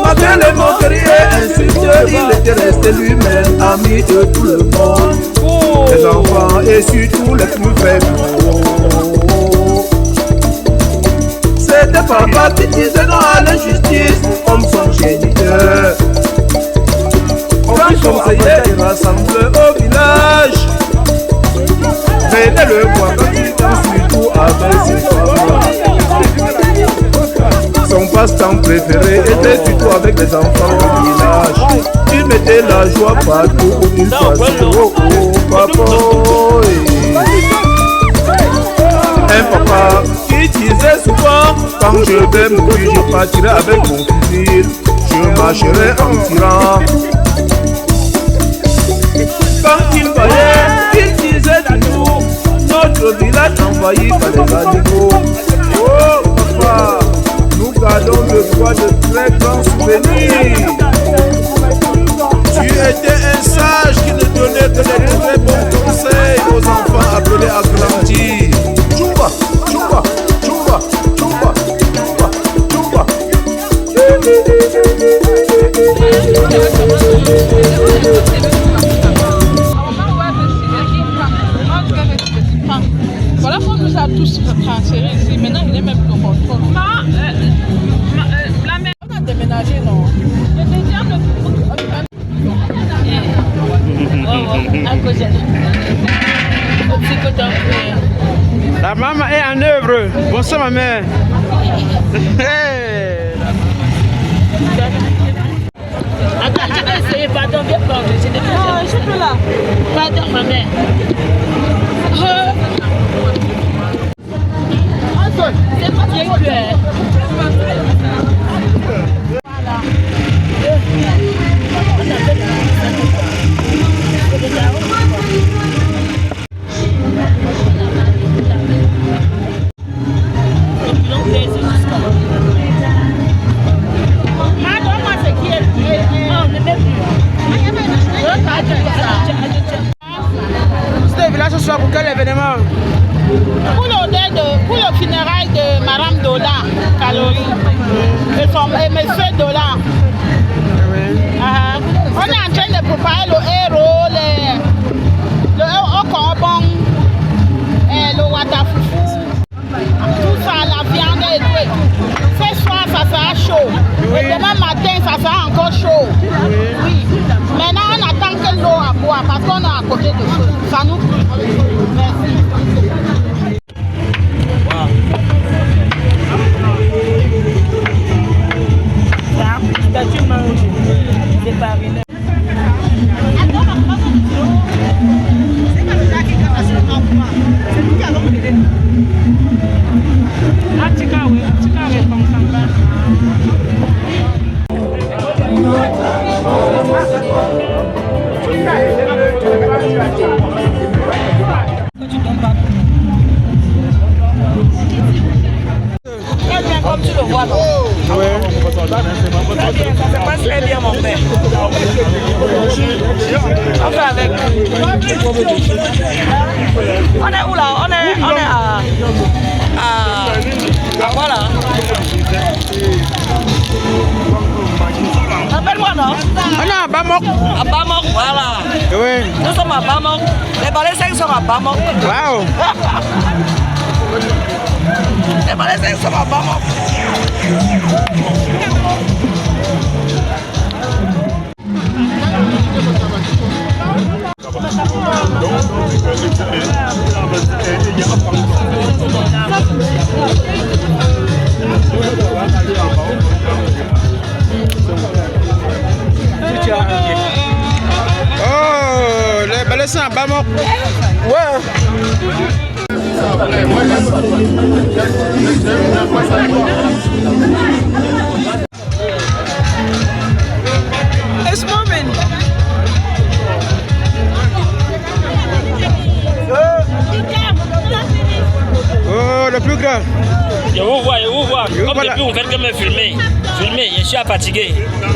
Malgré les moqueries et insultes, il était resté lui-même ami de tout le monde, les enfants et surtout les plus faibles. C'était papa qui disait non à l'injustice comme son géniteur. Quand conseiller il rassemble au village, venez le voir quand il danse surtout avec ses femmes. Son passe-temps préféré était surtout avec les enfants du village. Il mettait la joie partout où il passait. Oh oh, papa. Un papa où je vais mourir, je partirai avec mon fusil. Je marcherai en tirant. Quand il voyait, il disait de nous, notre village envahi par les animaux. Oh papa, nous gardons de toi de très grands souvenirs. Tu étais un sage qui ne donnait que des très bons conseils aux enfants appelés à grandir. Tchouba, tchouba, tchouba, tchouba, tchouba, Voilà qu'on nous a tous transférés ici. Maintenant, il est même plus au contrôle. On a déménagé, non? La maman est en œuvre. Bonsoir ma mère. Attends, je vais essayer, pardon, viens prendre. Non, je peux là. Pardon, ma mère. C'est pas bien que... C'était le village ce soir pour quel événement? Pour le funérail de Madame Dola, Kalori, et Monsieur Dola. On est en train de préparer le héros, le Okombong, le Watafufu, tout ça, la viande et tout. Ce soir, ça sera chaud. Et demain matin, ça sera encore chaud. Oui. Maintenant, on attend que l'eau à boire parce qu'on est à côté de feu. Ça nous brûle. Merci. Tu manges, c'est pas une. Comme tu le vois, non? Très bien, ça se passe très bien, mon père. On fait avec. On est où là? On est à quoi là? Appelle-moi, non? On est à Bamok. À Bamok, voilà. Oui. Nous sommes à Bamok. Les balais 5 sont à Bamok. Waouh. Les balais 5 sont à Bamok. Oh, les balais sont à Bamok. Ouais. It's moving. Oh, le plus grand. Je vous vois. Comme depuis, vous faites que me filmer. Filmer, je suis fatigué.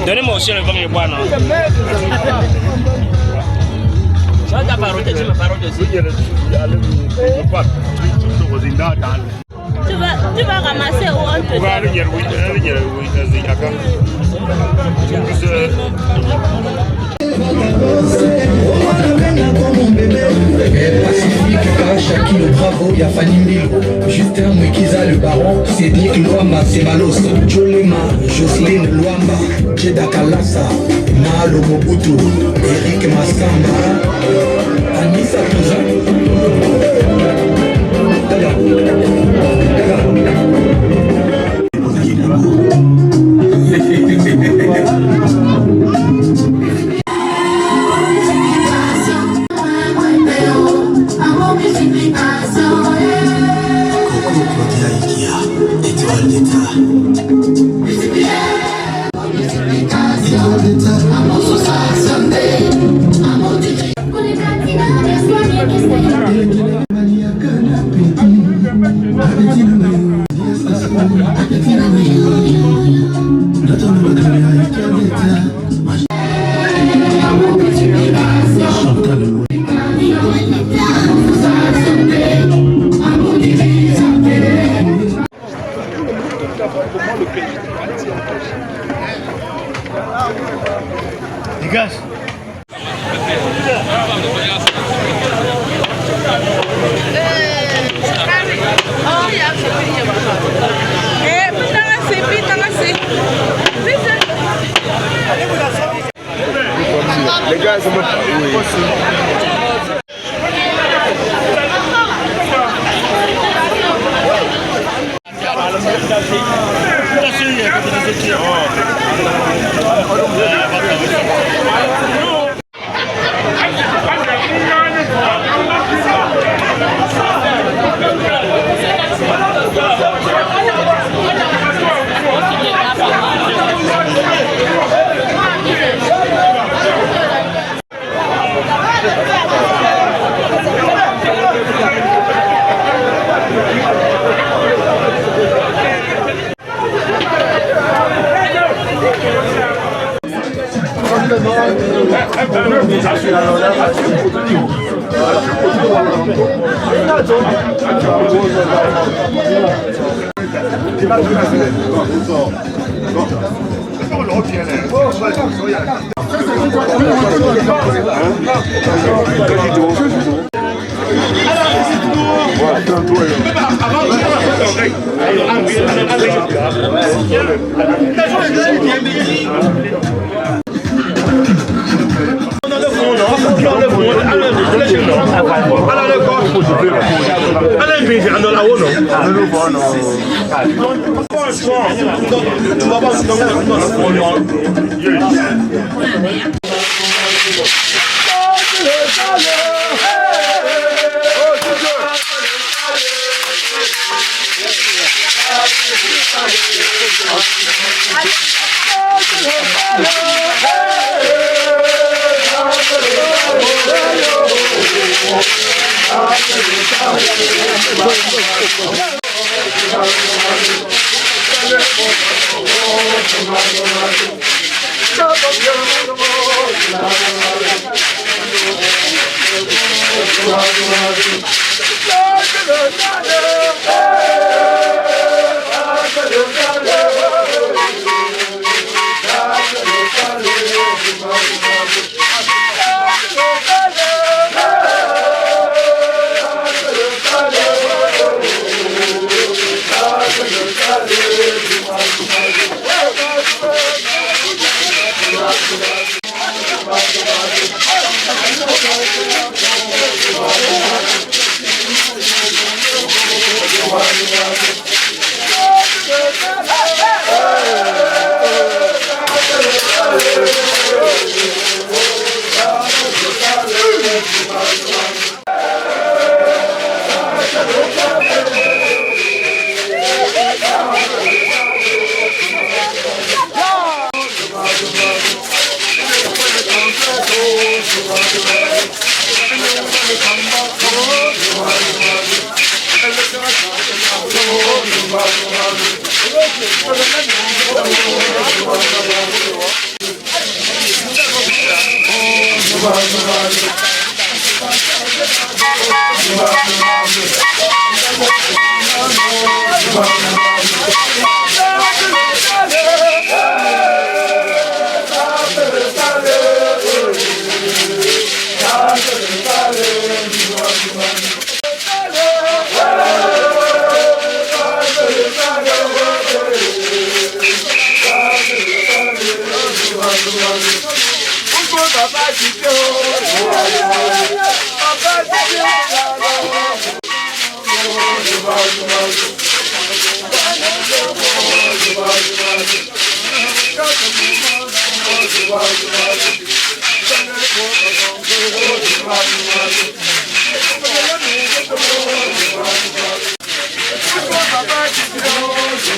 Donnez-moi aussi le premier bois, non? Ça, ta parole, tu me parles dessus. Tu vas ramasser ou on te Pacifique, Karachaki, le Bravo, Yafani Milo, Justin Mwikiza, le Baron, Cédric Luamba, Sebalos, Jolema, Jocelyne Luamba, Jeda Kalasa, Malo Mobutu, Eric Massamba, Anissa Touzan. Étoile d'État. Dégage. Les gars, ils sont pas...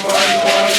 Bye.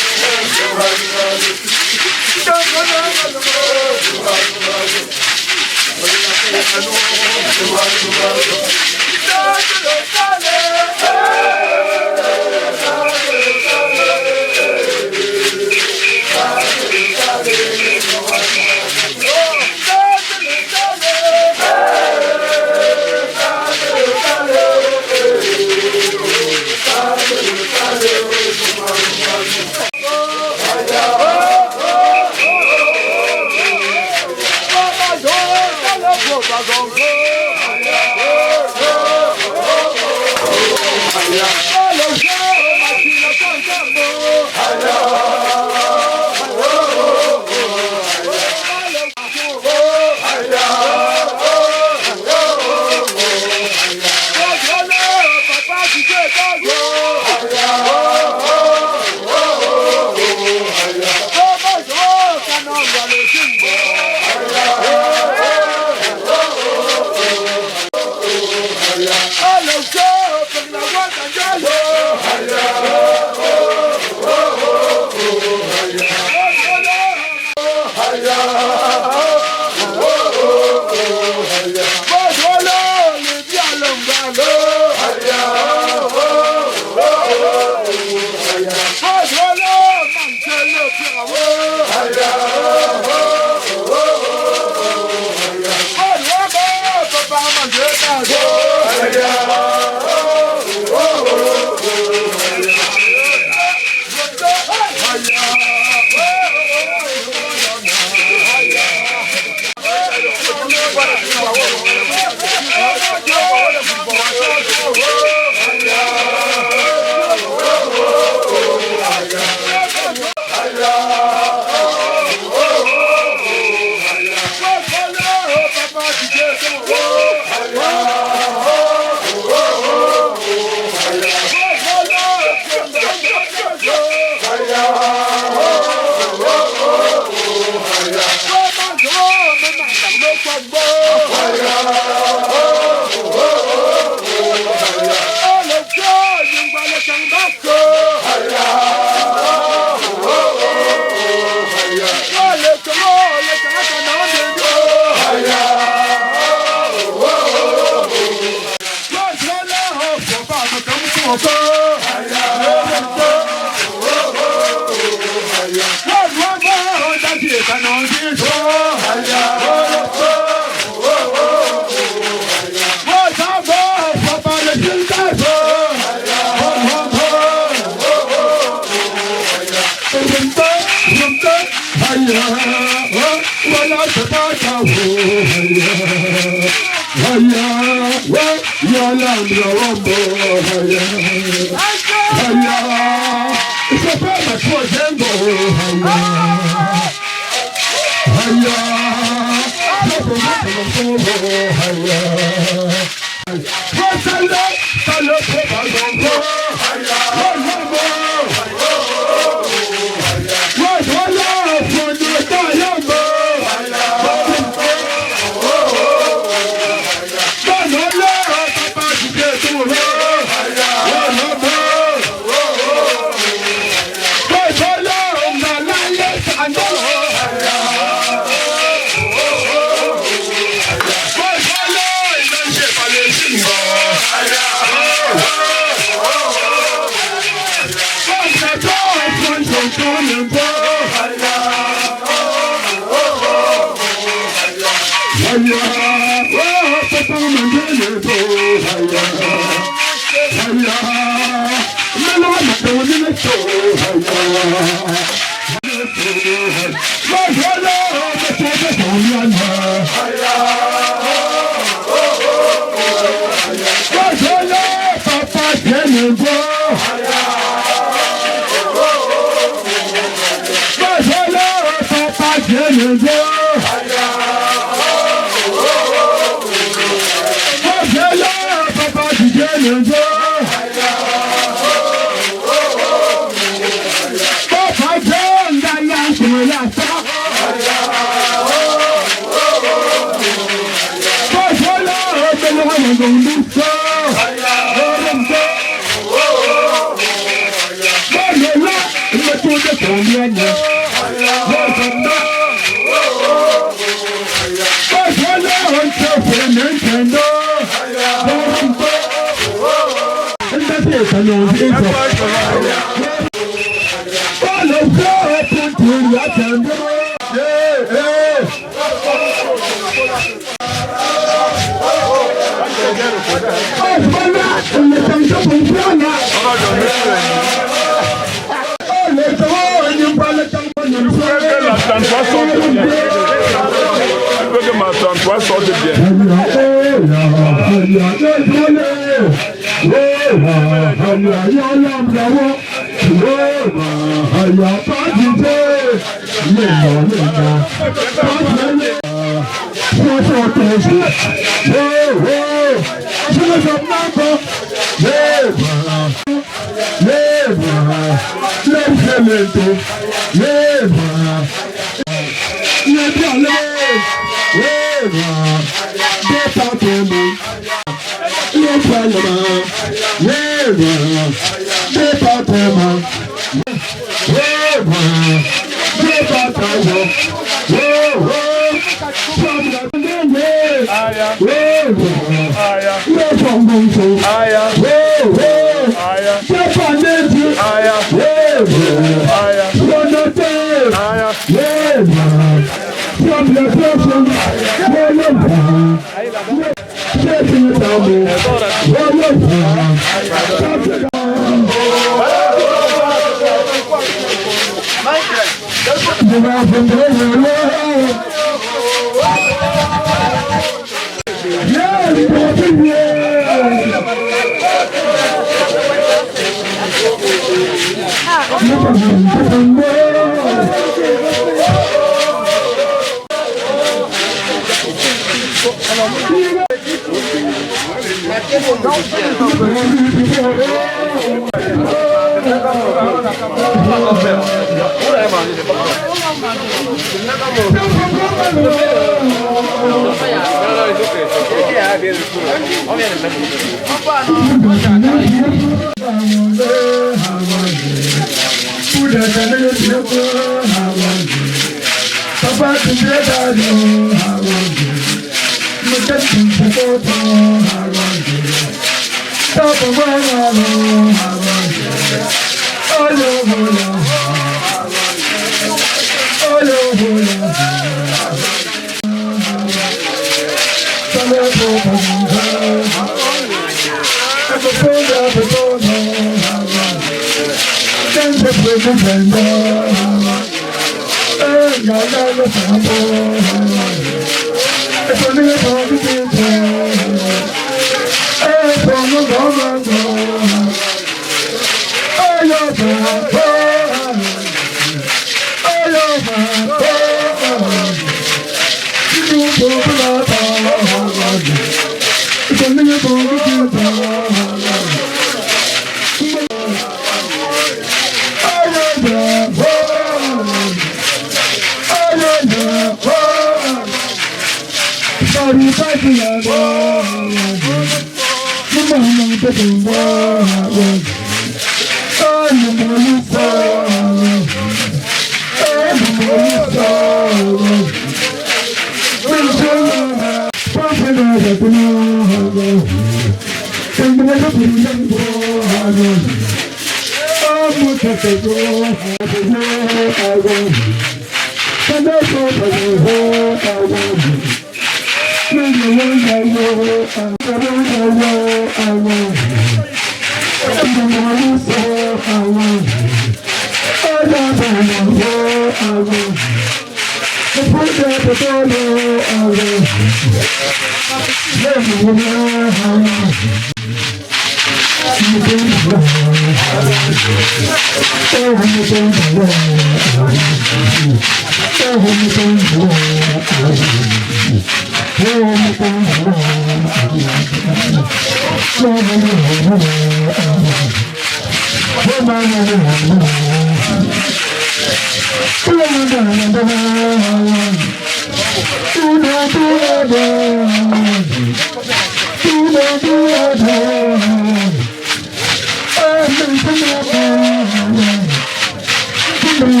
Come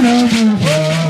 Mama,